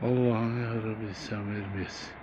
Allah'ım ya Rabbi sen vermeyesin.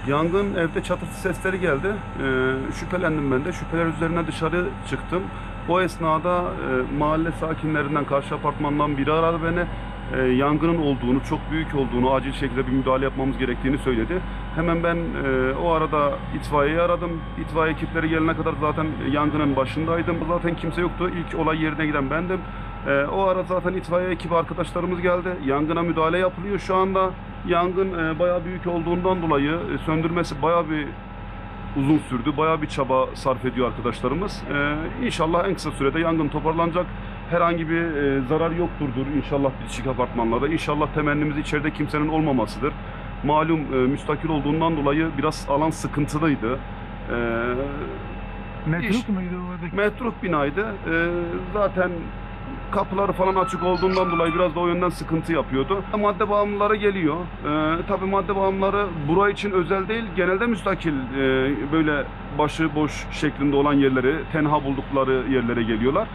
Yangın evde çatırtı sesleri geldi. Şüphelendim ben de. Şüpheler üzerine dışarı çıktım. O esnada mahalle sakinlerinden, karşı apartmandan biri aradı beni. Yangının olduğunu, çok büyük olduğunu, acil şekilde bir müdahale yapmamız gerektiğini söyledi. Hemen ben o arada itfaiyeyi aradım. İtfaiye ekipleri gelene kadar zaten yangının başındaydım. Zaten kimse yoktu. İlk olay yerine giden bendim. O ara zaten itfaiye ekibi arkadaşlarımız geldi. Yangına müdahale yapılıyor şu anda. Yangın bayağı büyük olduğundan dolayı söndürmesi bayağı bir uzun sürdü. Bayağı bir çaba sarf ediyor arkadaşlarımız. İnşallah en kısa sürede yangın toparlanacak. Herhangi bir zarar yokturdur inşallah bitişik apartmanlarda. İnşallah temennimiz içeride kimsenin olmamasıdır. Malum müstakil olduğundan dolayı biraz alan sıkıntılıydı. Metruk muydu oradaki? Metruk binaydı. Zaten kapıları falan açık olduğundan dolayı biraz da o yönden sıkıntı yapıyordu. Madde bağımlıları geliyor. Tabii madde bağımlıları bura için özel değil, genelde müstakil böyle başı boş şeklinde olan yerleri, tenha buldukları yerlere geliyorlar.